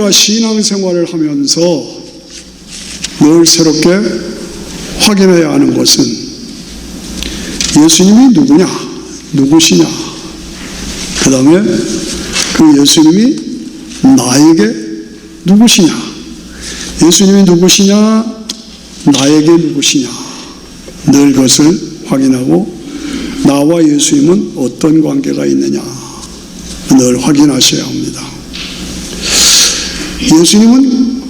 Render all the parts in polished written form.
우리가 신앙생활을 하면서 늘 새롭게 확인해야 하는 것은 예수님이 누구냐, 누구시냐, 그 다음에 그 예수님이 나에게 누구시냐, 예수님이 누구시냐, 나에게 누구시냐, 늘 그것을 확인하고 나와 예수님은 어떤 관계가 있느냐 늘 확인하셔야 합니다. 예수님은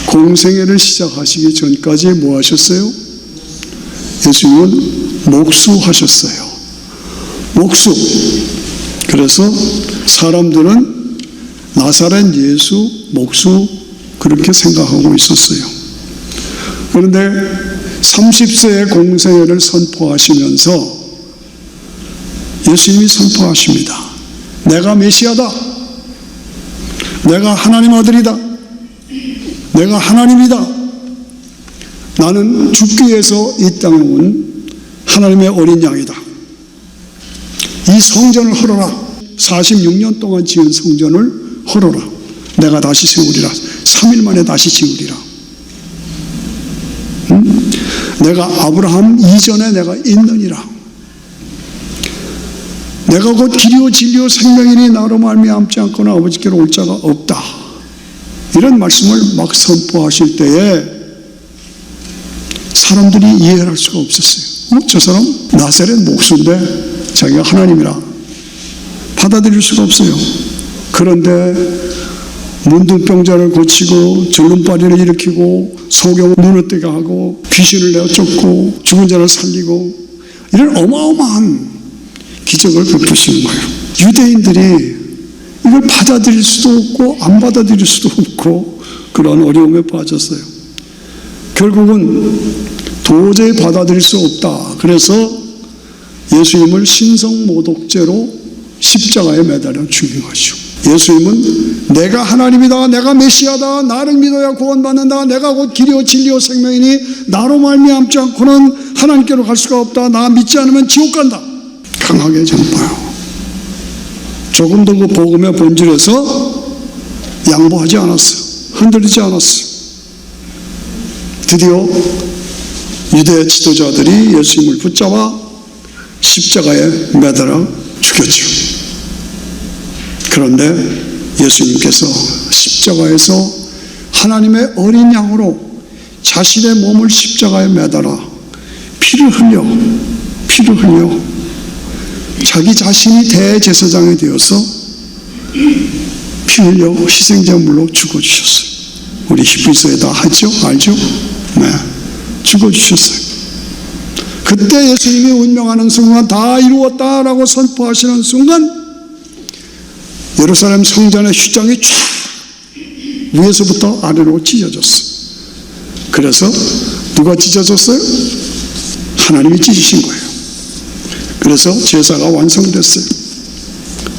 공생애를 시작하시기 전까지 뭐 하셨어요? 예수님은 목수하셨어요. 목수. 그래서 사람들은 나사렛 예수 목수 그렇게 생각하고 있었어요. 그런데 30세의 공생애를 선포하시면서 예수님이 선포하십니다. 내가 메시아다. 내가 하나님 아들이다. 내가 하나님이다. 나는 죽기 위해서 이 땅에 온 하나님의 어린 양이다. 이 성전을 헐어라. 46년 동안 지은 성전을 헐어라. 내가 다시 세우리라. 3일 만에 다시 지으리라. 내가 아브라함 이전에 내가 있느니라. 내가 곧 길이요 진리요 생명이니 나로 말미암지 않거나 아버지께로 올 자가 없다. 이런 말씀을 막 선포하실 때에 사람들이 이해할 수가 없었어요. 저 사람 나사렛 목수인데 자기가 하나님이라 받아들일 수가 없어요. 그런데 문둥병자를 고치고 절름발이를 일으키고 소경을 눈을 뜨게 하고 귀신을 내어 쫓고 죽은 자를 살리고 이런 어마어마한 기적을 베푸시는 거예요. 유대인들이 이걸 받아들일 수도 없고 안 받아들일 수도 없고 그런 어려움에 빠졌어요. 결국은 도저히 받아들일 수 없다. 그래서 예수님을 신성모독죄로 십자가에 매달려 죽인 것이죠. 예수님은 내가 하나님이다, 내가 메시아다, 나를 믿어야 구원받는다, 내가 곧 길이요 진리요 생명이니 나로 말미암지 않고는 하나님께로 갈 수가 없다, 나 믿지 않으면 지옥 간다. 강하게 전파요. 조금도 그 복음의 본질에서 양보하지 않았어요. 흔들리지 않았어요. 드디어 유대 지도자들이 예수님을 붙잡아 십자가에 매달아 죽였죠. 그런데 예수님께서 십자가에서 하나님의 어린 양으로 자신의 몸을 십자가에 매달아 피를 흘려 자기 자신이 대제사장이 되어서 피 흘려 희생제물로 죽어주셨어요. 우리 히브리서에 다 하죠? 알죠? 네, 죽어주셨어요. 그때 예수님이 운명하는 순간 다 이루었다라고 선포하시는 순간 예루살렘 성전의 휘장이 쫙 위에서부터 아래로 찢어졌어요. 그래서 누가 찢어졌어요? 하나님이 찢으신 거예요. 그래서 제사가 완성됐어요.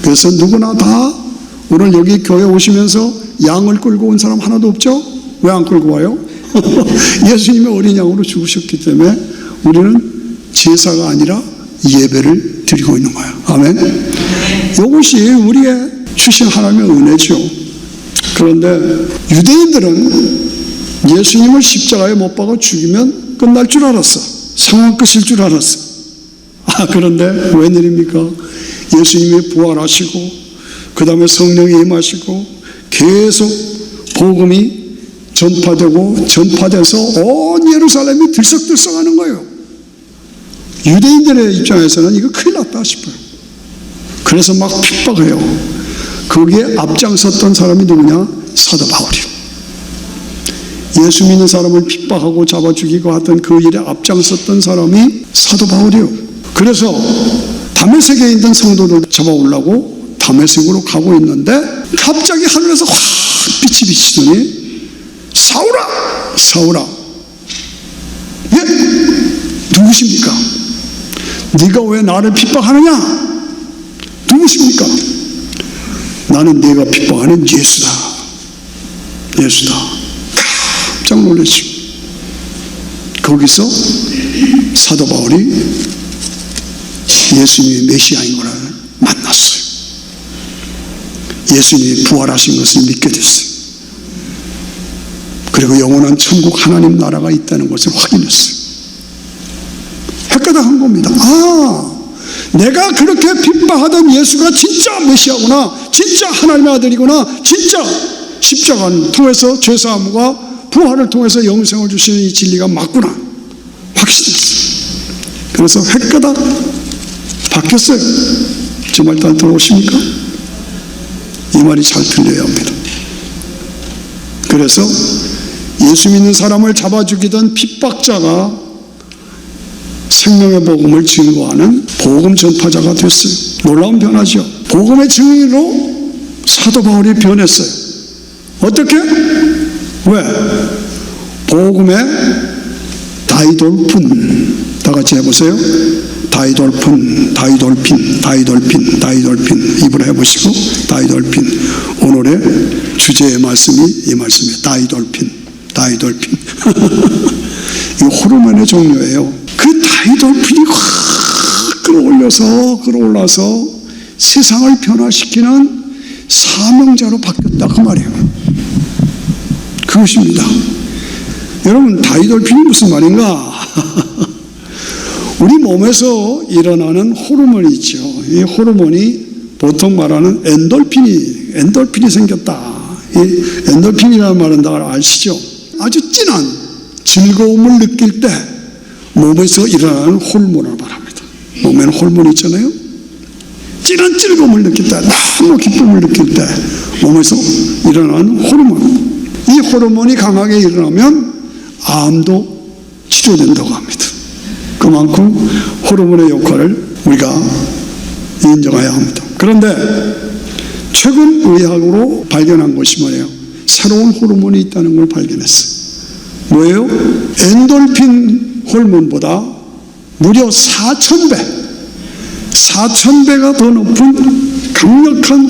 그래서 누구나 다 오늘 여기 교회 오시면서 양을 끌고 온 사람 하나도 없죠? 왜 안 끌고 와요? 예수님의 어린 양으로 죽으셨기 때문에 우리는 제사가 아니라 예배를 드리고 있는 거예요. 아멘. 이것이 우리의 주신 하나님의 은혜죠. 그런데 유대인들은 예수님을 십자가에 못 박아 죽이면 끝날 줄 알았어. 상황 끝일 줄 알았어. 그런데 웬일입니까? 예수님이 부활하시고 그 다음에 성령이 임하시고 계속 복음이 전파돼서 온 예루살렘이 들썩들썩하는 거예요. 유대인들의 입장에서는 이거 큰일 났다 싶어요. 그래서 막 핍박해요. 거기에 앞장섰던 사람이 누구냐? 사도 바울이요. 예수 믿는 사람을 핍박하고 잡아 죽이고 하던 그 일에 앞장섰던 사람이 사도 바울이요. 그래서 다메섹에 있는 성도를 잡아오려고 다메섹으로 가고 있는데 갑자기 하늘에서 확 빛이 비치더니 사울아! 사울아! 예? 누구십니까? 네가 왜 나를 핍박하느냐? 누구십니까? 나는 네가 핍박하는 예수다. 예수다. 깜짝 놀랐죠. 거기서 사도 바울이 예수님이 메시아인 걸 만났어요. 예수님이 부활하신 것을 믿게 됐어요. 그리고 영원한 천국 하나님 나라가 있다는 것을 확인했어요. 헷가닥한 겁니다. 내가 그렇게 핍박하던 예수가 진짜 메시아구나, 진짜 하나님의 아들이구나, 진짜 십자가를 통해서 죄사함과 부활을 통해서 영생을 주시는 이 진리가 맞구나 확신했어요. 그래서 헷가닥 바뀌었어요. 제 말 다 들어오십니까? 이 말이 잘 들려야 합니다. 그래서 예수 믿는 사람을 잡아 죽이던 핍박자가 생명의 복음을 증거하는 복음 전파자가 됐어요. 놀라운 변화죠. 복음의 증인으로 사도 바울이 변했어요. 어떻게? 왜? 복음의 다이돌픈. 다 같이 해보세요. 다이돌픈, 다이돌핀, 다이돌핀, 다이돌핀. 입으로 해보시고 다이돌핀. 오늘의 주제의 말씀이 이 말씀이에요. 다이돌핀, 다이돌핀. 이 호르몬의 종류예요. 그 다이돌핀이 확 끌어올라서 세상을 변화시키는 사명자로 바뀌었다 그 말이에요. 그것입니다. 여러분, 다이돌핀이 무슨 말인가? 우리 몸에서 일어나는 호르몬이 있죠. 이 호르몬이 보통 말하는 엔돌핀이 생겼다. 이 엔돌핀이라는 말은 다 아시죠? 아주 진한 즐거움을 느낄 때 몸에서 일어나는 호르몬을 말합니다. 몸에는 호르몬이 있잖아요. 진한 즐거움을 느낄 때, 너무 기쁨을 느낄 때 몸에서 일어나는 호르몬. 이 호르몬이 강하게 일어나면 암도 치료된다고 합니다. 그만큼 호르몬의 역할을 우리가 인정해야 합니다. 그런데 최근 의학으로 발견한 것이 뭐예요? 새로운 호르몬이 있다는 걸 발견했어요. 뭐예요? 엔돌핀 호르몬보다 무려 4,000배가 더 높은 강력한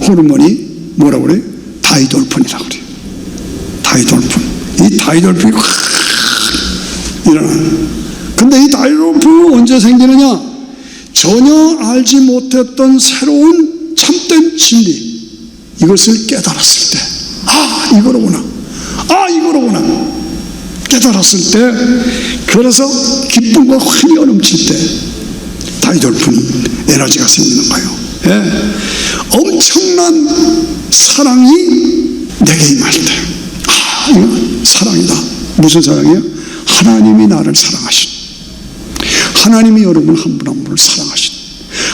호르몬이 뭐라고 그래요? 다이돌핀이라고 그래요. 다이돌핀. 이 다이돌핀이 확 일어나는. 근데 이 다이돌핀이 언제 생기느냐? 전혀 알지 못했던 새로운 참된 진리, 이것을 깨달았을 때, 이거로구나 깨달았을 때, 그래서 기쁨과 환희가 넘칠 때 다이돌핀 에너지가 생기는 거예요. 엄청난 사랑이 내게 임할 때, 이거 사랑이다. 무슨 사랑이에요? 하나님이 나를 사랑하신, 하나님이 여러분 한 분 한 분을 사랑하신,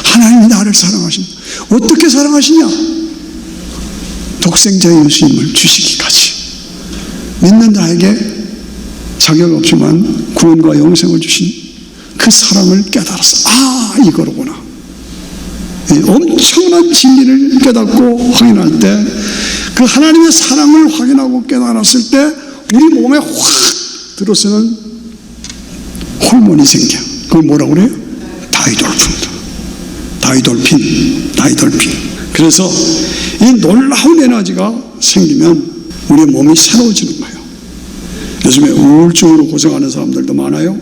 하나님이 나를 사랑하신. 어떻게 사랑하시냐? 독생자 예수님을 주시기까지. 믿는 자에게 자격 없지만 구원과 영생을 주신 그 사랑을 깨달았어. 이거로구나. 엄청난 진리를 깨닫고 확인할 때, 그 하나님의 사랑을 확인하고 깨달았을 때 우리 몸에 확 들어서는 호르몬이 생겨. 그걸 뭐라고 그래요? 다이돌핀. 그래서 이 놀라운 에너지가 생기면 우리의 몸이 새로워지는 거예요. 요즘에 우울증으로 고생하는 사람들도 많아요.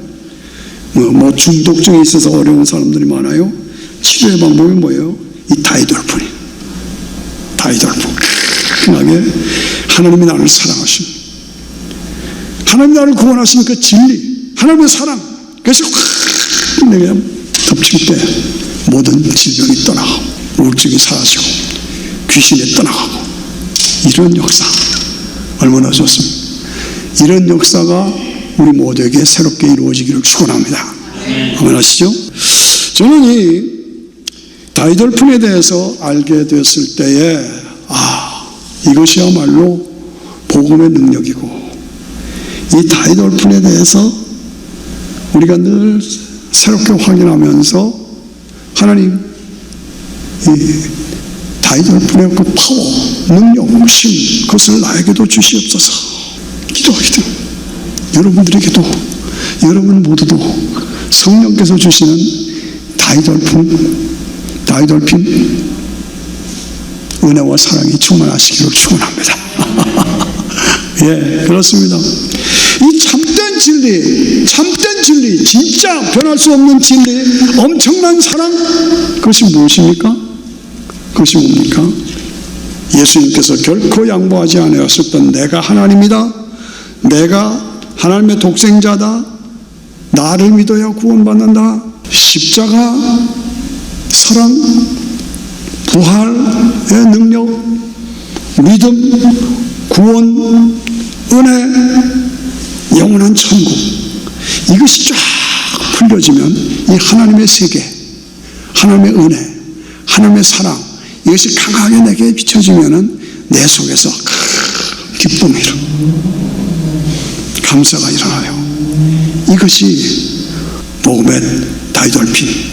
뭐 중독증이 있어서 어려운 사람들이 많아요. 치료의 방법이 뭐예요? 이 다이돌핀. 강하게 하나님이 나를 사랑하신, 하나님이 나를 구원하신 그 진리, 하나님의 사랑, 그것이 확 내게 덮칠 때 모든 질병이 떠나가고 우울증이 사라지고 귀신이 떠나가고, 이런 역사 얼마나 좋습니까? 이런 역사가 우리 모두에게 새롭게 이루어지기를 축원합니다. 아멘 하시죠? 저는 이 다이돌핀에 대해서 알게 되었을 때에 이것이야말로 복음의 능력이고, 이 다이돌핀에 대해서 우리가 늘 새롭게 확인하면서 하나님, 이 다이돌핀의 그 파워, 능력, 힘, 그것을 나에게도 주시옵소서. 기도하기도, 여러분들에게도, 여러분 모두도 성령께서 주시는 다이돌핀 은혜와 사랑이 충만하시기를 축원합니다. 그렇습니다. 이 참된 진리, 진짜 변할 수 없는 진리, 엄청난 사랑, 그것이 무엇입니까? 그것이 뭡니까? 예수님께서 결코 양보하지 아니하셨던 내가 하나님이다, 내가 하나님의 독생자다, 나를 믿어야 구원받는다, 십자가, 사랑, 부활의 능력, 믿음, 구원, 은혜, 영원한 천국, 이것이 쫙 풀려지면 이 하나님의 세계, 하나님의 은혜, 하나님의 사랑, 이것이 강하게 내게 비춰지면 내 속에서 기쁨이 감사가 일어나요. 이것이 복음의 다이돌핀.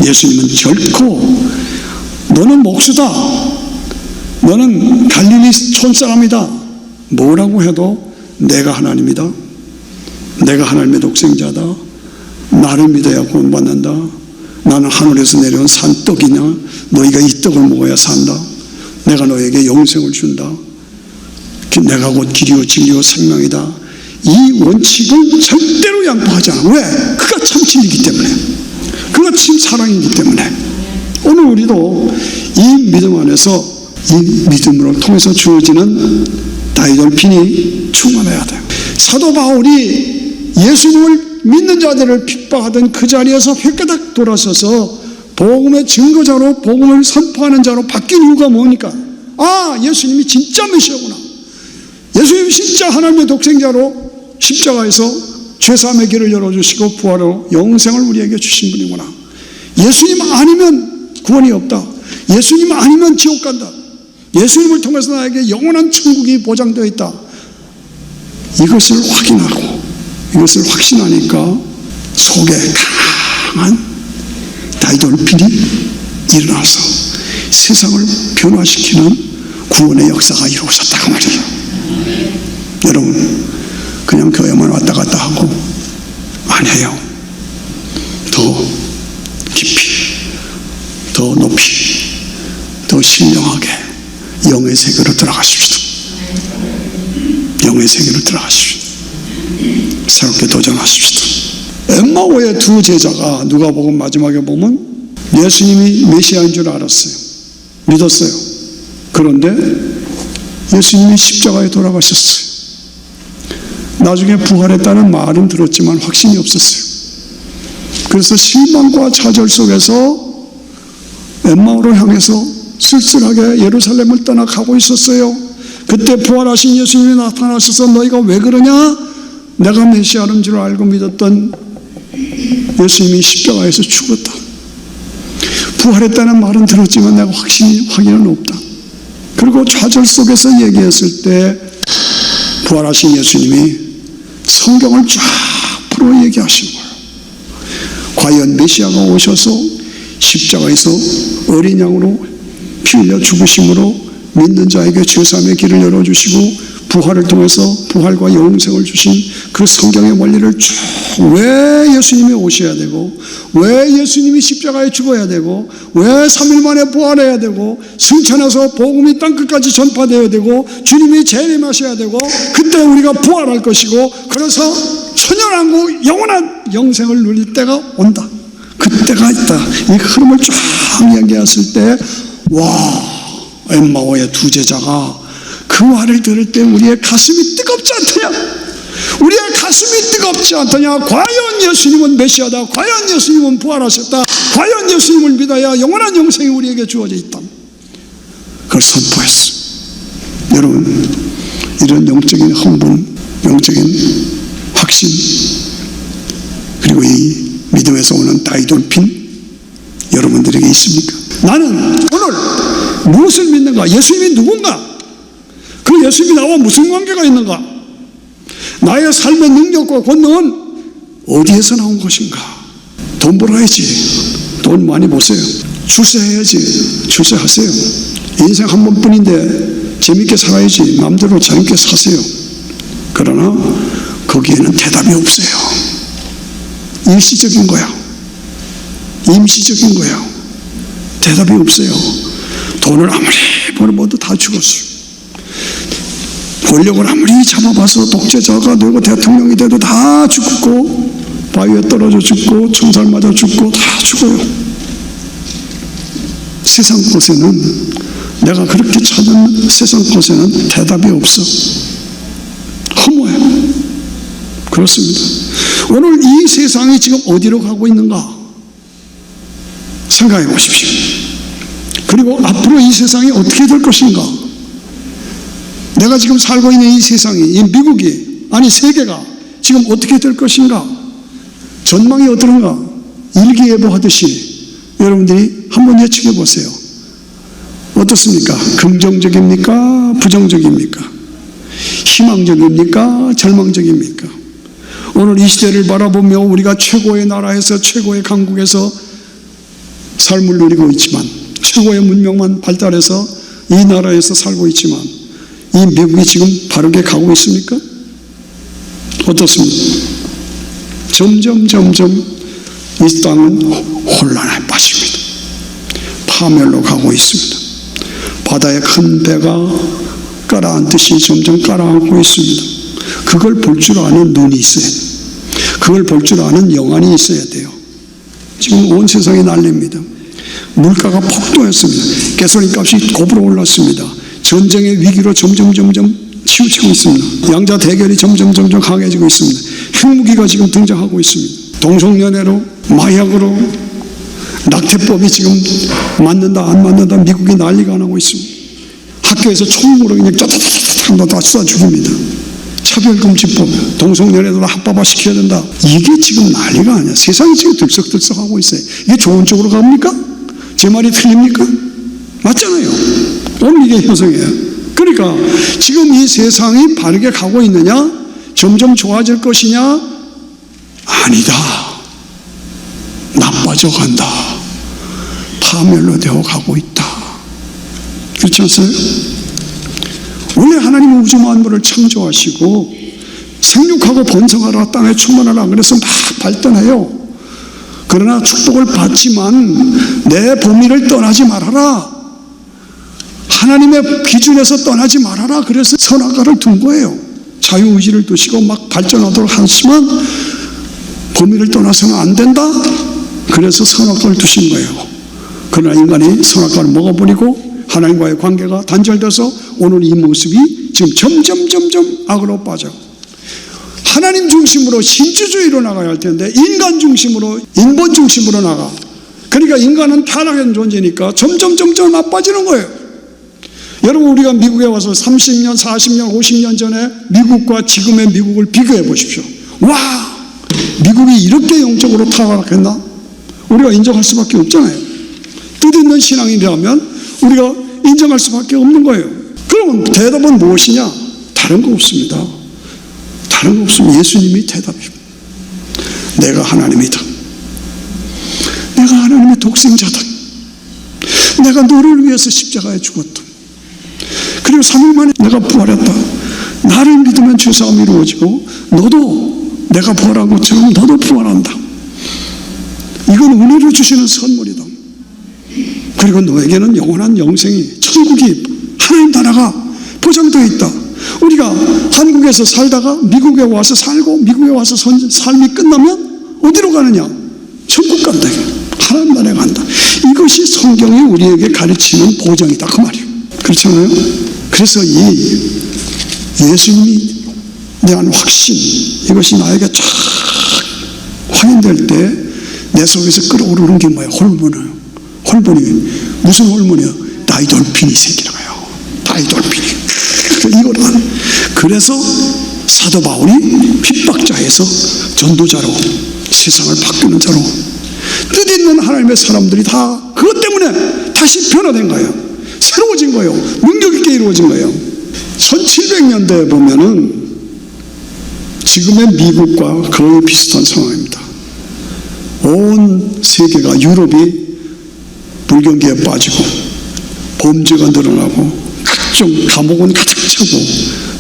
예수님은 결코 너는 목수다, 너는 갈릴리 촌사람이다, 뭐라고 해도 내가 하나님이다, 내가 하나님의 독생자다, 나를 믿어야 구원받는다, 나는 하늘에서 내려온 산떡이냐, 너희가 이 떡을 먹어야 산다, 내가 너에게 영생을 준다, 내가 곧 길이요 진리요 생명이다, 이 원칙을 절대로 양보하지 않아. 왜? 그가 참 진리이기 때문에, 그가 참 사랑이기 때문에. 오늘 우리도 이 믿음 안에서, 이 믿음을 통해서 주어지는 다이돌핀이 충만해야 돼요. 사도 바울이 예수님을 믿는 자들을 핍박하던 그 자리에서 회까닥 돌아서서 복음의 증거자로, 복음을 선포하는 자로 바뀐 이유가 뭡니까? 아, 예수님이 진짜 메시아구나, 예수님이 진짜 하나님의 독생자로 십자가에서 죄사함의 길을 열어주시고 부활로 영생을 우리에게 주신 분이구나, 예수님 아니면 구원이 없다, 예수님 아니면 지옥 간다, 예수님을 통해서 나에게 영원한 천국이 보장되어 있다, 이것을 확인하고 이것을 확신하니까 속에 강한 다이돌핀이 일어나서 세상을 변화시키는 구원의 역사가 이루어졌다고 말이에요. 여러분, 그냥 교회만 왔다 갔다 하고 아니에요. 더 깊이, 더 높이, 더 신령하게 영의 세계로 들어가십시오. 영의 세계로 들어가십시오. 새롭게 도전하십시오. 엠마오의 두 제자가 누가복음 마지막에 보면 예수님이 메시아인 줄 알았어요. 믿었어요. 그런데 예수님이 십자가에 돌아가셨어요. 나중에 부활했다는 말은 들었지만 확신이 없었어요. 그래서 실망과 좌절 속에서 엠마오를 향해서 쓸쓸하게 예루살렘을 떠나가고 있었어요. 그때 부활하신 예수님이 나타나셔서 너희가 왜 그러냐? 내가 메시아인 줄 알고 믿었던 예수님이 십자가에서 죽었다. 부활했다는 말은 들었지만 내가 확인은 없다. 그리고 좌절 속에서 얘기했을 때 부활하신 예수님이 성경을 쫙 풀어 얘기하신 거예요. 과연 메시아가 오셔서 십자가에서 어린 양으로 피 흘려 죽으심으로 믿는 자에게 죄사함의 길을 열어주시고 부활을 통해서 부활과 영생을 주신 그 성경의 원리를 쭉 왜 예수님이 오셔야 되고, 왜 예수님이 십자가에 죽어야 되고, 왜 3일 만에 부활해야 되고, 승천해서 복음이 땅끝까지 전파되어야 되고, 주님이 재림하셔야 되고, 그때 우리가 부활할 것이고, 그래서 천연왕국 영원한 영생을 누릴 때가 온다, 그때가 있다. 이 흐름을 쫙 이야기했을 때 와, 엠마오의 두 제자가 그 말을 들을 때 우리의 가슴이 뜨겁지 않더냐? 우리의 가슴이 뜨겁지 않더냐? 과연 예수님은 메시아다, 과연 예수님은 부활하셨다, 과연 예수님을 믿어야 영원한 영생이 우리에게 주어져 있다, 그걸 선포했어. 여러분, 이런 영적인 흥분, 영적인 확신, 그리고 이 믿음에서 오는 다이돌핀 여러분들에게 있습니까? 나는 오늘 무엇을 믿는가? 예수님이 누군가? 그 예수님이 나와 무슨 관계가 있는가? 나의 삶의 능력과 권능은 어디에서 나온 것인가? 돈 벌어야지, 돈 많이 보세요. 출세해야지, 출세하세요. 인생 한 번뿐인데 재밌게 살아야지, 마음대로 재밌게 사세요. 그러나 거기에는 대답이 없어요. 일시적인 거야, 임시적인 거야. 대답이 없어요. 돈을 아무리 벌어봐도 다 죽었어. 권력을 아무리 잡아봐서 독재자가 되고 대통령이 돼도 다 죽고, 바위에 떨어져 죽고, 총살 맞아 죽고, 다 죽어요. 세상 곳에는, 내가 그렇게 찾은 세상 곳에는 대답이 없어. 허무해요. 그렇습니다. 오늘 이 세상이 지금 어디로 가고 있는가 생각해 보십시오. 그리고 앞으로 이 세상이 어떻게 될 것인가. 내가 지금 살고 있는 이 세상이, 이 미국이, 아니 세계가 지금 어떻게 될 것인가. 전망이 어떠한가. 일기예보 하듯이 여러분들이 한번 예측해 보세요. 어떻습니까? 긍정적입니까? 부정적입니까? 희망적입니까? 절망적입니까? 오늘 이 시대를 바라보며 우리가 최고의 나라에서, 최고의 강국에서 삶을 누리고 있지만, 최고의 문명만 발달해서 이 나라에서 살고 있지만, 이 미국이 지금 바르게 가고 있습니까? 어떻습니까? 점점 이 땅은 혼란에 빠집니다. 파멸로 가고 있습니다. 바다의 큰 배가 깔아앉듯이 점점 깔아앉고 있습니다. 그걸 볼 줄 아는 눈이 있어야 돼요. 그걸 볼 줄 아는 영안이 있어야 돼요. 지금 온 세상이 난립니다. 물가가 폭등했습니다. 가솔린 값이 고부로 올랐습니다. 전쟁의 위기로 점점 치우치고 있습니다. 양자 대결이 점점 강해지고 있습니다. 핵무기가 지금 등장하고 있습니다. 동성연애로, 마약으로, 낙태법이 지금 맞는다 안 맞는다 미국이 난리가 나고 있습니다. 학교에서 총으로 그냥 짜자자자자 다 쏴 죽입니다. 차별금지법, 동성연애도 합법화 시켜야 된다. 이게 지금 난리가 아니야. 세상이 지금 들썩들썩하고 있어요. 이게 좋은 쪽으로 갑니까? 제 말이 틀립니까? 맞잖아요. 오늘 이게 현상이에요. 그러니까 지금 이 세상이 바르게 가고 있느냐? 점점 좋아질 것이냐? 아니다. 나빠져 간다. 파멸로 되어 가고 있다. 그렇지 않습니까? 원래 하나님은 우주 만물을 창조하시고 생육하고 번성하라, 땅에 충만하라 그래서 막 발전해요. 그러나 축복을 받지만 내 범위를 떠나지 말아라. 하나님의 기준에서 떠나지 말아라. 그래서 선악과를 둔 거예요. 자유의지를 두시고 막 발전하도록 하지만 범위를 떠나서는 안 된다. 그래서 선악과를 두신 거예요. 그러나 인간이 선악과를 먹어버리고 하나님과의 관계가 단절돼서 오늘 이 모습이 지금 점점 악으로 빠져. 하나님 중심으로 신주주의로 나가야 할 텐데 인간 중심으로, 인본 중심으로 나가. 그러니까 인간은 타락한 존재니까 점점 나빠지는 거예요. 여러분, 우리가 미국에 와서 30년, 40년, 50년 전에 미국과 지금의 미국을 비교해 보십시오. 와, 미국이 이렇게 영적으로 타락했나? 우리가 인정할 수밖에 없잖아요. 뜻있는 신앙이라면 우리가 인정할 수밖에 없는 거예요. 그러면 대답은 무엇이냐? 다른 거 없습니다. 다른 거 없으면 예수님이 대답입니다. 내가 하나님이다. 내가 하나님의 독생자다. 내가 너를 위해서 십자가에 죽었다. 그리고 3일 만에 내가 부활했다. 나를 믿으면 죄사함이 이루어지고 너도 내가 부활한 것처럼 너도 부활한다. 이건 은혜로 주시는 선물이다. 그리고 너에게는 영원한 영생이, 천국이, 하나님 나라가 보장되어 있다. 우리가 한국에서 살다가 미국에 와서 살고 미국에 와서 삶이 끝나면 어디로 가느냐? 천국 간다. 하나님 나라에 간다. 이것이 성경이 우리에게 가르치는 보장이다. 그 말이에요. 그렇잖아요? 그래서 이 예수님이 대한 확신, 이것이 나에게 쫙 확인될 때 내 속에서 끓어오르는 게 뭐야? 홀몬이 무슨 홀몬이야? 다이돌핀이 생기나요. 다이돌핀이. 이거는 그래서 사도 바울이 핍박자에서 전도자로, 세상을 바꾸는 자로, 뜻있는 하나님의 사람들이 다 그것 때문에 다시 변화된 거예요. 새로워진 거예요. 능력 있게 이루어진 거예요. 1700년대에 보면은 지금의 미국과 거의 비슷한 상황입니다. 온 세계가, 유럽이 불경기에 빠지고 범죄가 늘어나고 각종 감옥은 가득 차고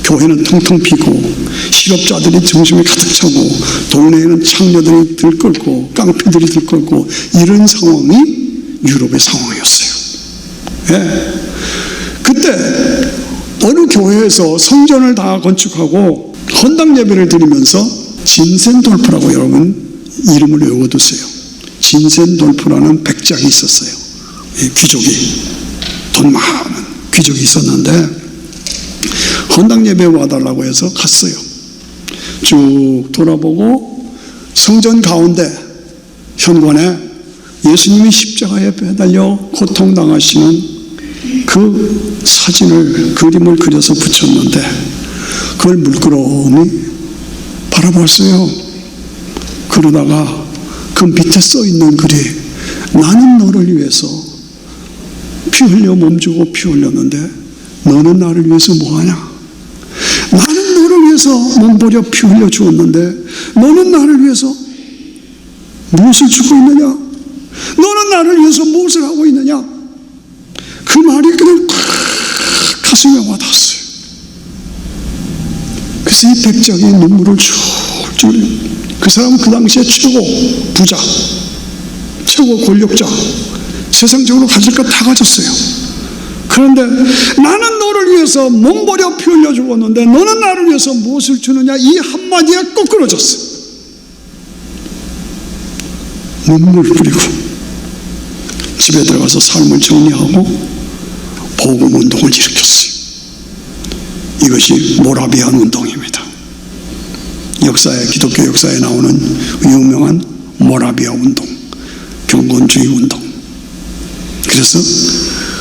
교회는 텅텅 비고 실업자들이 중심에 가득 차고 동네에는 창녀들이 들끓고 깡패들이 들끓고 이런 상황이 유럽의 상황이었어요. 예. 그때 어느 교회에서 성전을 다 건축하고 헌당 예배를 드리면서 진센돌프라고 여러분 이름을 외워두세요. 진센돌프라는 백작이 있었어요. 귀족이, 돈 많은 귀족이 있었는데 헌당 예배 와달라고 해서 갔어요. 쭉 돌아보고 성전 가운데 현관에 예수님이 십자가에 매달려 고통당하시는 그 사진을, 그림을 그려서 붙였는데 그걸 물끄러미 바라봤어요. 그러다가 그 밑에 써있는 글이 나는 너를 위해서 피 흘려 몸주고 피 흘렸는데 너는 나를 위해서 뭐하냐? 나는 너를 위해서 몸버려 피 흘려 주었는데 너는 나를 위해서 무엇을 주고 있느냐? 너는 나를 위해서 무엇을 하고 있느냐? 그 말이 그냥 가슴에 와닿았어요. 그래서 이 백작이 눈물을 줄줄. 그 사람은 그 당시에 최고 부자, 최고 권력자, 세상적으로 가질 것 다 가졌어요. 그런데 나는 너를 위해서 몸버려 피 흘려 죽었는데 너는 나를 위해서 무엇을 주느냐? 이 한마디에 거꾸러졌어요. 눈물 뿌리고 집에 들어가서 삶을 정리하고 복음 운동을 일으켰어요. 이것이 모라비안 운동입니다. 기독교 역사에 나오는 유명한 모라비아 운동, 경건주의 운동. 그래서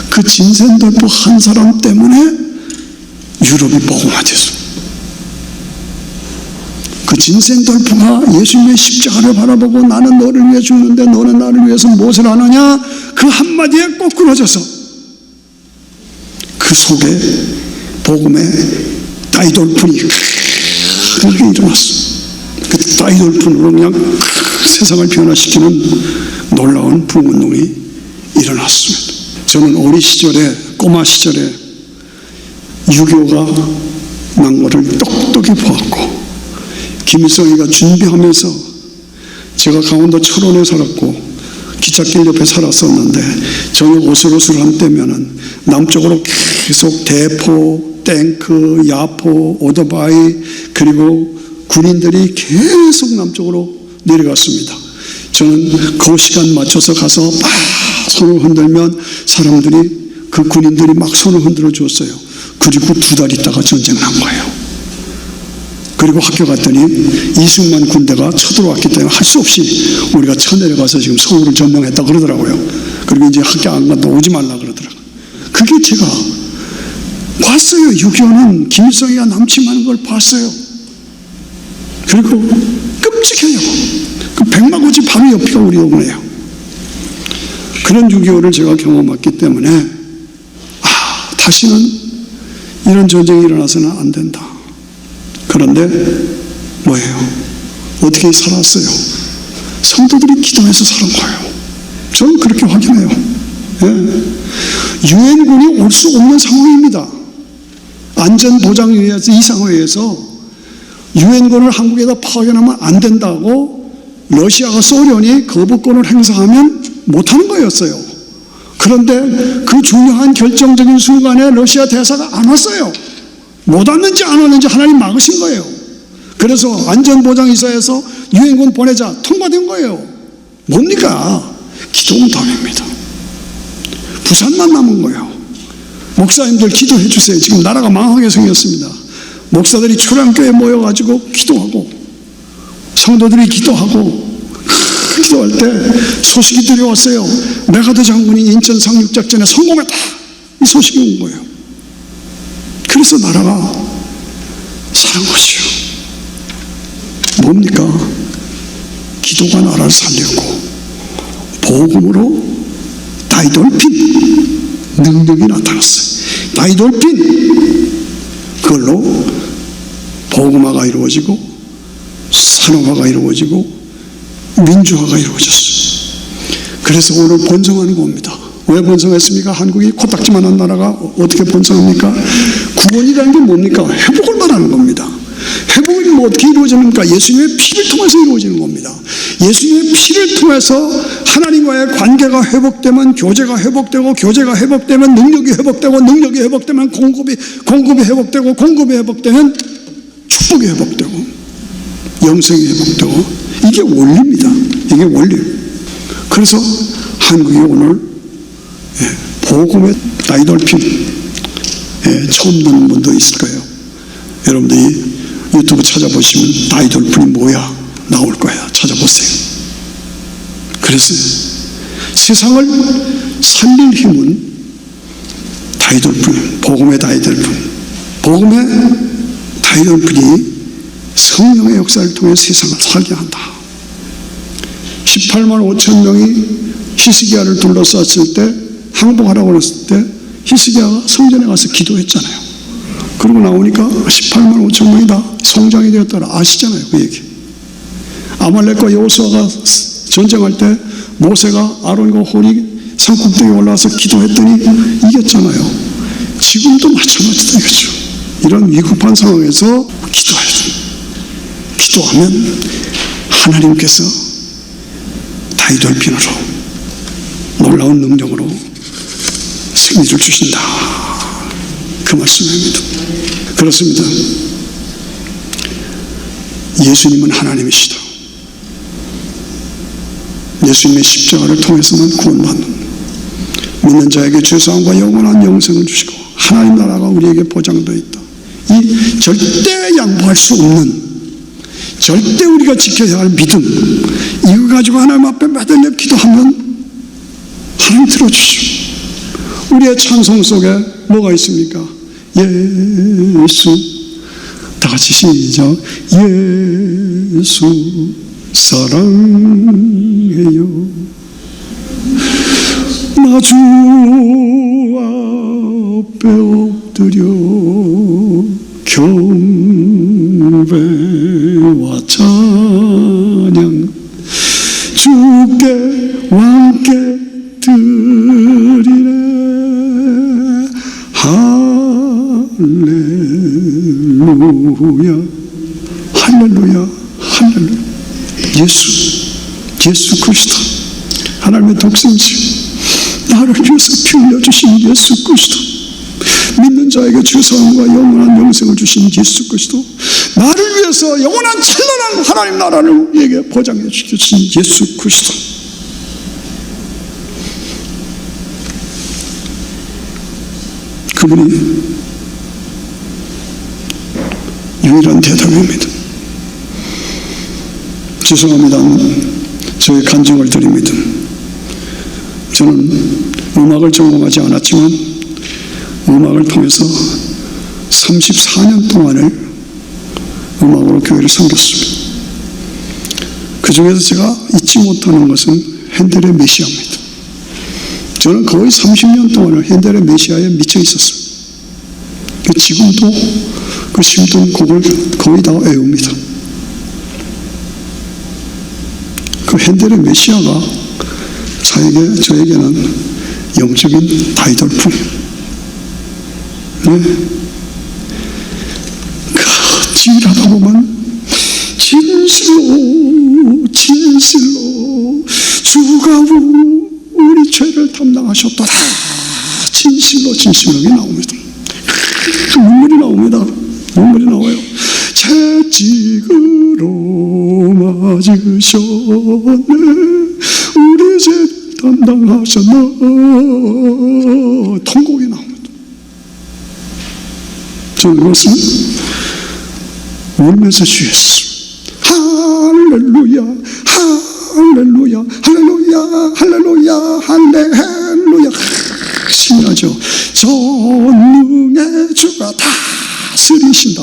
그 진센돌프 한 사람 때문에 유럽이 복음화됐어요. 그 진센돌프가 예수님의 십자가를 바라보고 나는 너를 위해 죽는데 너는 나를 위해서 무엇을 하느냐? 그 한마디에 거꾸러져서 그 속에 복음의 다이돌풍이 크게 일어났어. 그 다이돌풍으로 그냥 세상을 변화시키는 놀라운 부흥운동이 일어났습니다. 저는 어린 시절에, 꼬마 시절에 유교가 난 거를 똑똑히 보았고, 김일성이가 준비하면서 제가 강원도 철원에 살았고 기찻길 옆에 살았었는데 저녁 오슬오슬한 때면은 남쪽으로 계속 대포, 탱크, 야포, 오토바이 그리고 군인들이 계속 남쪽으로 내려갔습니다. 저는 그 시간 맞춰서 가서 막 손을 흔들면 사람들이, 그 군인들이 막 손을 흔들어 줬어요. 그리고 2달 있다가 전쟁 난 거예요. 그리고 학교 갔더니 이승만 군대가 쳐들어왔기 때문에 할 수 없이 우리가 쳐내려가서 지금 서울을 점령했다 그러더라고요. 그리고 이제 학교 안 간다, 오지 말라 그러더라고요. 그게 제가 봤어요. 6.25는 김일성이가 남침하는 걸 봤어요. 그리고 끔찍해요. 그 백마고지 바로 옆이가 우리 동네예요. 그런 6.25를 제가 경험했기 때문에 다시는 이런 전쟁이 일어나서는 안 된다. 그런데 뭐예요? 어떻게 살았어요? 성도들이 기도해서 사는 거예요. 저는 그렇게 확인해요. 유엔군이 올 수 없는 상황입니다. 안전보장위원회 이상회에서 유엔군을 한국에다 파견하면 안 된다고 러시아가, 소련이 거부권을 행사하면 못하는 거였어요. 그런데 그 중요한 결정적인 순간에 러시아 대사가 안 왔어요. 못 왔는지 안 왔는지 하나님 막으신 거예요. 그래서 안전보장이사에서 유엔군 보내자 통과된 거예요. 뭡니까? 기도응답입니다. 부산만 남은 거예요. 목사님들 기도해 주세요. 지금 나라가 망하게 생겼습니다. 목사들이 초량교회에 모여가지고 기도하고 성도들이 기도하고 기도할 때 소식이 들려왔어요. 메가드 장군이 인천 상륙작전에 성공했다. 이 소식이 온 거예요. 그래서 나라가 사는 것이요. 뭡니까? 기도가 나라를 살렸고 복음으로 다이돌핀 능력이 나타났어요. 다이돌핀 그걸로 복음화가 이루어지고 산업화가 이루어지고 민주화가 이루어졌어요. 그래서 오늘 번성하는 겁니다. 왜 번성했습니까? 한국이 코딱지만한 나라가 어떻게 번성합니까? 구원이라는 게 뭡니까? 회복을 말하는 겁니다. 회복이 뭐 어떻게 이루어지는가? 예수님의 피를 통해서 이루어지는 겁니다. 예수님의 피를 통해서 하나님과의 관계가 회복되면 교제가 회복되고, 교제가 회복되면 능력이 회복되고, 능력이 회복되면 공급이 회복되고, 공급이 회복되면 축복이 회복되고, 영생이 회복되고, 이게 원리입니다. 이게 원리. 그래서 한국이 오늘 복음의 다이돌핀 처음 듣는 분도 있을 거예요. 여러분들이 유튜브 찾아보시면 다이돌품이 뭐야 나올 거예요. 찾아보세요. 그래서 세상을 살릴 힘은 다이돌품, 복음의 다이돌품, 복음의 다이돌품이 성령의 역사를 통해 세상을 살게 한다. 18만 5천 명이 히스기야를 둘러쌌을 때, 항복하라고 그랬을 때 히스기야가 성전에 가서 기도했잖아요. 그러고 나오니까 18만 5천 명이 다 성장이 되었다라 아시잖아요. 그 얘기. 아말렉과 여호수아가 전쟁할 때 모세가 아론과 홀이 산꼭대기에 올라와서 기도했더니 이겼잖아요. 지금도 마찬가지다 이거죠. 이런 위급한 상황에서 기도해야 돼요. 기도하면 하나님께서 다이돌핀으로 놀라운 능력으로 승리를 주신다. 그 말씀입니다. 그렇습니다. 예수님은 하나님이시다. 예수님의 십자가를 통해서만 구원받는, 믿는 자에게 죄사함과 영원한 영생을 주시고 하나님 나라가 우리에게 보장되어 있다. 이 절대 양보할 수 없는, 절대 우리가 지켜야 할 믿음, 이거 가지고 하나님 앞에 매달려 기도하면 하나님 들어주시오. 우리의 찬송 속에 뭐가 있습니까? 예수, 다 같이 시작. 예수 사랑해요. 나 주 앞에 엎드려 경배와 찬양 주께 왕께 드리네. 할렐루야 할렐루야 할렐루야. 예수 그리스도, 하나님의 독생자, 나를 위해서 피 흘려주신 예수 그리스도, 믿는 자에게 죄사함과 영원한 영생을 주신 예수 그리스도, 나를 위해서 영원한 찬란한 하나님 나라를 우리에게 보장해 주신 예수 그리스도, 그분이 유일한 대답입니다. 죄송합니다. 저의 간증을 드립니다. 저는 음악을 전공하지 않았지만 음악을 통해서 34년 동안을 음악으로 교회를 섬겼습니다. 그 중에서 제가 잊지 못하는 것은 핸델의 메시아입니다. 저는 거의 30년 동안을 핸델의 메시아에 미쳐 있었어요. 지금도 그 심던 곡을 거의 다 외웁니다. 그 핸델의 메시아가 저에게는 영적인 다이돌품이에요. 네. 일하다 보면 진실로 주가 우리 죄를 담당하셨도다. 진실로 이게 나옵니다. 눈물이 나와요. 채찍으로 맞으셨네. 우리 죄 담당하셨네. 통곡이 나옵니다. 저는 그것을 울면서 주였습니다. 할렐루야 할렐루야 할렐루야 할렐루야 할렐루야. 신나죠. 전능의 주가 다스리신다.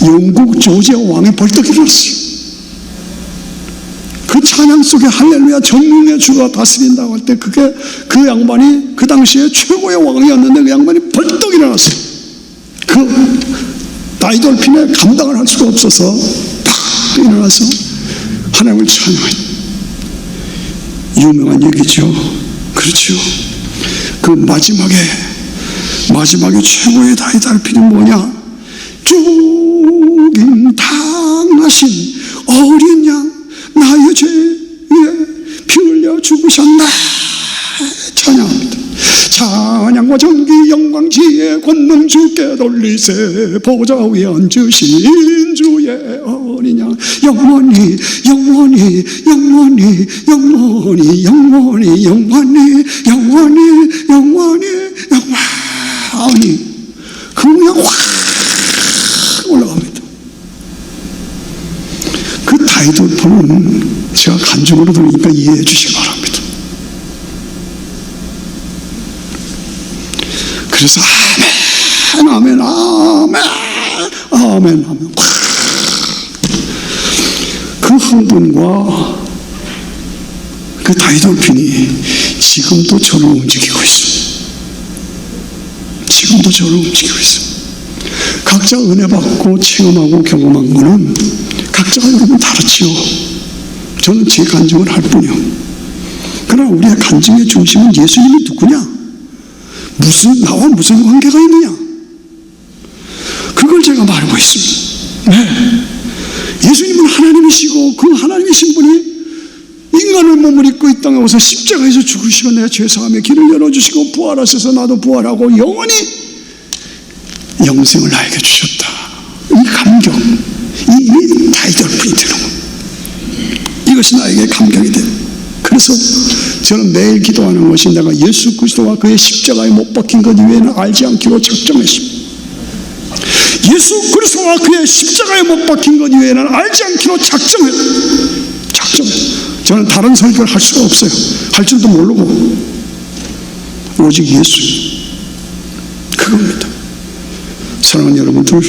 영국 조지아 왕이 벌떡 일어났어요. 그 찬양 속에 할렐루야 전능의 주가 다스린다고 할 때 그게 그 양반이 그 당시에 최고의 왕이었는데 그 양반이 벌떡 일어났어요. 그 다이돌핀에 감당을 할 수가 없어서 팍 일어나서 하나님을 찬양해요. 유명한 얘기죠. 그렇죠. 그 마지막에 최고의 다이돌핀이 뭐냐? 죽임 당하신 어린 양, 나의 죄에 피 흘려 죽으셨나. 찬양합니다. 찬양과 정기 영광 지혜 권능 주께 돌리세. 보좌 위에 앉으신 주의 어린 양, 영원히 영원히 영원히 영원히 영원히 영원히 영원히 영원히 영원히. 그 그냥 확 올라갑니다. 다이돌프는 제가 간증으로 들으니까 이해해 주시기 바랍니다. 그래서 아멘, 아멘, 아멘, 아멘, 아멘. 그 흥분과 그 다이돌핀이 지금도 저를 움직이고 있습니다. 지금도 저를 움직이고 있습니다. 각자 은혜 받고 체험하고 경험한 거는 각자가 여러분 다르지요. 저는 제 간증을 할 뿐이요. 그러나 우리의 간증의 중심은 예수님이 누구냐? 나와 무슨 관계가 있느냐? 그걸 제가 말하고 있습니다. 네. 예수님은 하나님이시고 그 하나님이신 분이 인간의 몸을 입고 이 땅에 오서 십자가에서 죽으시고 내 죄사함의 길을 열어주시고 부활하셔서 나도 부활하고 영원히 영생을 나에게 주셨다. 이 감격, 이 다이돌핀이 되는 것, 이것이 나에게 감격이 돼. 그래서 저는 매일 기도하는 것이 내가 예수 그리스도와 그의 십자가에 못 박힌 것 이외에는 알지 않기로 작정했습니다. 예수 그리스도와 그의 십자가에 못 박힌 것 이외에는 알지 않기로 작정했. 저는 다른 설교를 할 수가 없어요. 할 줄도 모르고 오직 예수, 그겁니다. 사랑하는 여러분들,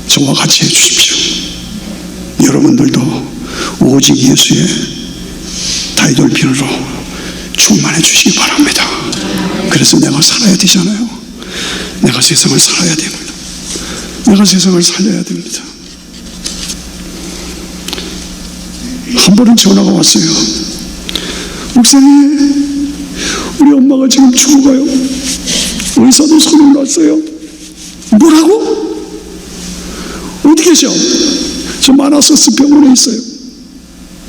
저와 같이 해주십시오. 여러분들도 오직 예수의 다이돌핀으로 충만해 주시기 바랍니다. 그래서 내가 살아야 되잖아요. 내가 세상을 살아야 됩니다. 내가 세상을 살려야 됩니다. 한 번은 전화가 왔어요. 목사님, 우리 엄마가 지금 죽어가요. 의사도 손을 놨어요. 뭐라고? 어디 계셔? 저 마나서스 병원에 있어요.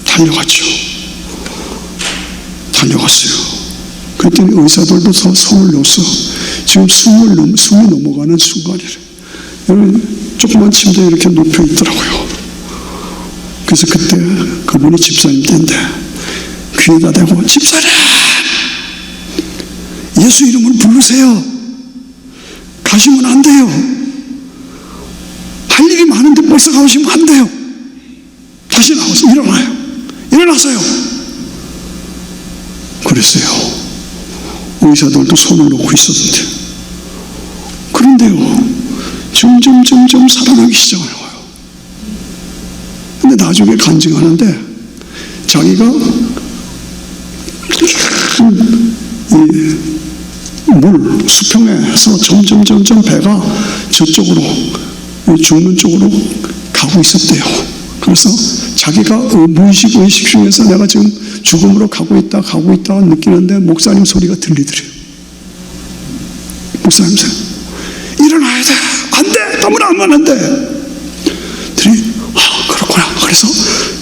달려갔죠. 달려갔어요. 그랬더니 의사들도 손을 놓았어. 지금 숨이 넘어가는 순간이래. 여러분, 조그만 침대에 이렇게 눕혀 있더라고요. 그래서 그때 그분이 집사님 때인데 귀에다 대고, 집사님, 예수 이름을 부르세요. 가시면 안 돼요. 할 일이 많은데 벌써 가시면 안 돼요. 다시 나와서 일어나요. 일어나세요. 그랬어요. 의사들도 손을 놓고 있었는데, 그런데요, 점점 살아나기 시작해요. 근데 나중에 간증하는데 자기가 물 수평에서 점점 배가 저쪽으로, 죽는 쪽으로 가고 있었대요. 그래서 자기가 무의식 의식 중에서 내가 지금 죽음으로 가고 있다 느끼는데 목사님 소리가 들리더래요. 목사님 소리, 일어나야 돼, 안 돼, 아무나 하면 안 돼. 그랬더니 그렇구나. 그래서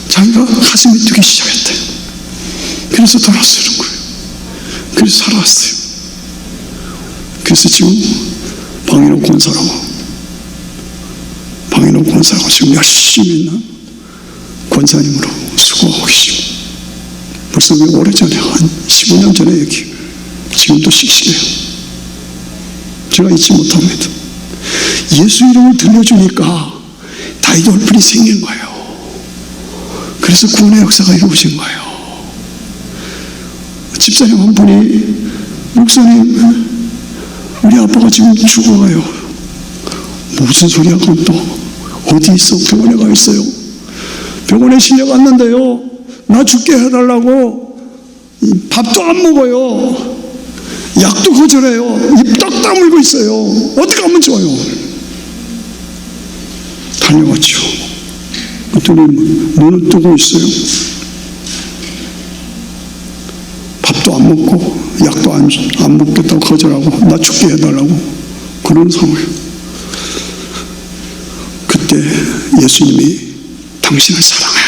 자기가 가슴이 뛰기 시작했대. 그래서 돌아서는 거예요. 그래서 살아왔어요. 그래서 지금 방인호 권사라고 지금 열심히 있는 권사님으로 수고하고 계십니다. 벌써 오래전에, 한 15년 전에 얘기, 지금도 씩씩해요. 제가 잊지 못합니다. 예수 이름을 들려주니까 다이돌핀이 생긴 거예요. 그래서 구원의 역사가 이루어진 거예요. 집사님 한 분이, 목사님, 우리 아빠가 지금 죽어가요. 무슨 소리야? 그럼 또 어디 있어? 병원에 가 있어요. 병원에 실려갔는데요, 나 죽게 해달라고 밥도 안 먹어요. 약도 거절해요. 입 딱 다물고 있어요. 어떻게 하면 좋아요? 달려갔죠. 그랬더니 눈을 뜨고 있어요. 밥도 안 먹고 약도 안 먹겠다고 거절하고 나 죽게 해달라고 그런 상황이에요. 그때 예수님이 당신을 사랑해.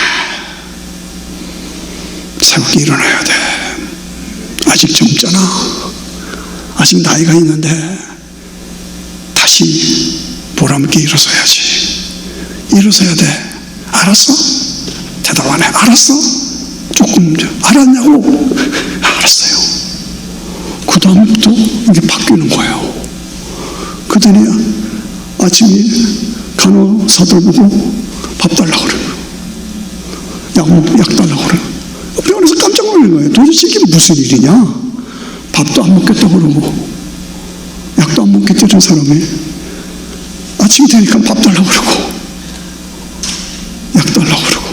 새롭게 일어나야 돼. 아직 젊잖아. 아직 나이가 있는데 다시 보람있게 일어서야지. 일어서야 돼. 알았어? 대답 안 해. 알았어? 조금 알았냐고? 알았어요. 그 다음부터 이게 바뀌는 거예요. 그러더니 아침에 간호사들 보고 밥 달라고 그래요. 약 달라고 그래. 병원에서 깜짝 놀란 거예요. 도대체 이게 무슨 일이냐? 밥도 안 먹겠다고 그러고, 약도 안 먹겠다는 사람이 아침이 되니까 밥 달라고 그러고, 약 달라고 그러고,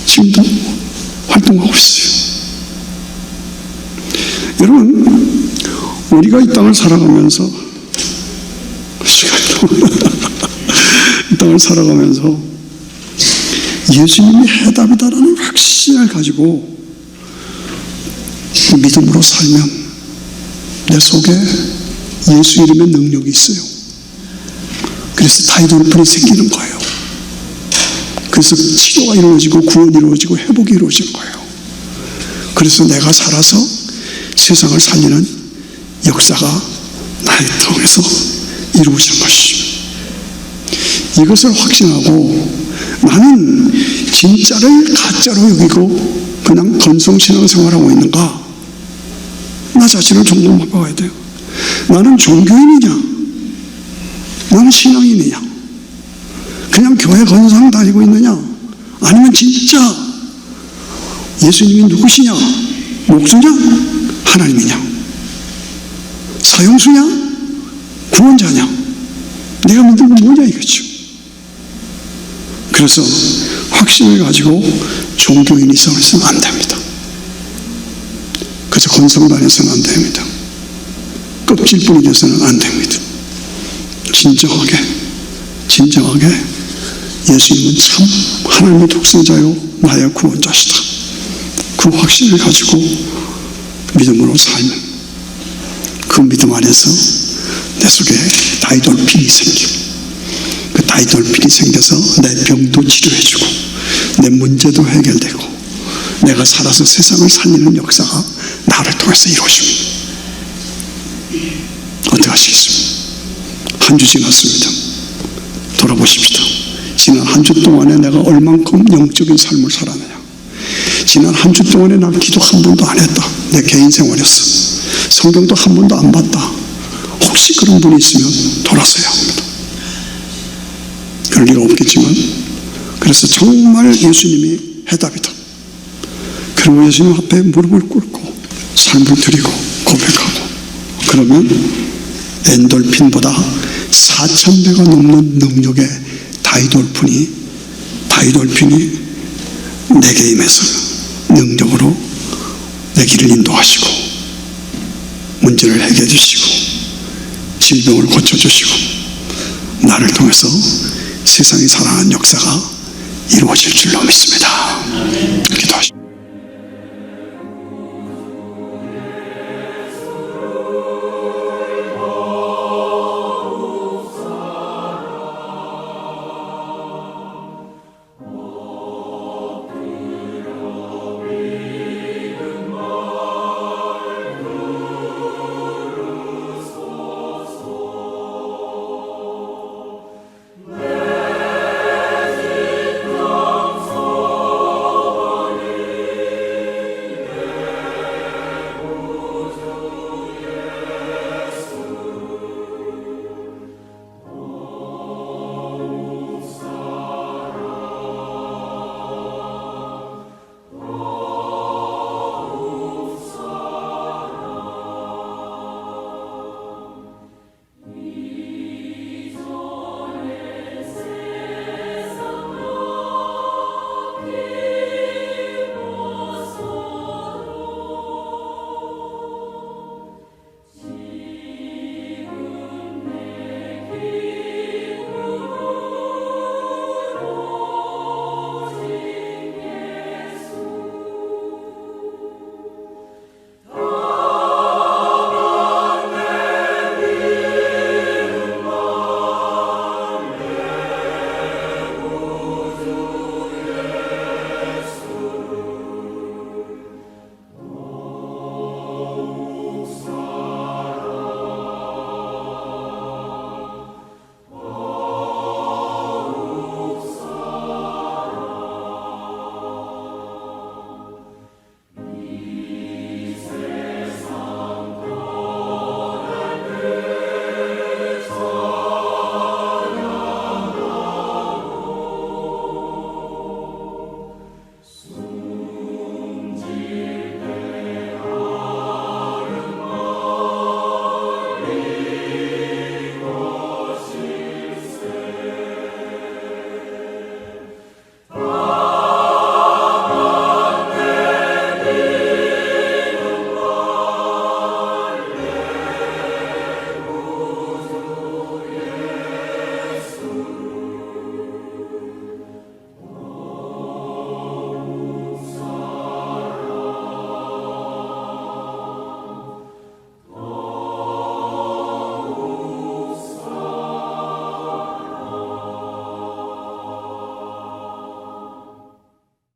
지금도 활동하고 있어요. 여러분, 우리가 이 땅을 살아가면서, 이 땅을 살아가면서 예수님이 해답이다라는 확신을 가지고 믿음으로 살면 내 속에 예수 이름의 능력이 있어요. 그래서 다이돌픈이 생기는 거예요. 그래서 치료가 이루어지고 구원이 이루어지고 회복이 이루어지는 거예요. 그래서 내가 살아서 세상을 살리는 역사가 나를 통해서 이루어지는 것입니다. 이것을 확신하고 나는 진짜를 가짜로 여기고 그냥 건성신앙생활하고 있는가? 나 자신을 점검해 봐야 돼요. 나는 종교인이냐? 나는 신앙인이냐? 그냥 교회 건상 다니고 있느냐? 아니면 진짜 예수님이 누구시냐? 목수냐? 하나님이냐? 사형수냐? 구원자냐? 내가 믿는 건 뭐냐 이거죠. 그래서 확신을 가지고 종교인이 있어서는 안 됩니다. 그래서 건성다녀서는 안 됩니다. 껍질뿐이 돼서는 안 됩니다. 진정하게 예수님은 참 하나님의 독생자요 나의 구원자시다. 그 확신을 가지고 믿음으로 살면 그 믿음 안에서 내 속에 다이돌핀이 생기고 그 다이돌핀이 생겨서 내 병도 치료해주고 내 문제도 해결되고 내가 살아서 세상을 살리는 역사가 나를 통해서 이루어집니다. 어떻게 하시겠습니까? 한 주 지났습니다. 돌아보십시다. 지난 한 주 동안에 내가 얼만큼 영적인 삶을 살았느냐. 지난 한 주 동안에 난 기도 한 번도 안 했다. 내 개인 생활이었어. 성경도 한 번도 안 봤다. 혹시 그런 분이 있으면 돌아서야 합니다. 그럴 일 없겠지만 그래서 정말 예수님이 해답이다. 그리고 예수님 앞에 무릎을 꿇고 삶을 드리고 고백하고 그러면 엔돌핀보다 4,000배가 넘는 능력의 다이돌핀이 내게 임해서 능력으로 내 길을 인도하시고 문제를 해결해 주시고 질병을 고쳐주시고 나를 통해서 세상이 살아가는 역사가 이루어질 줄로 믿습니다. 기도하십시오.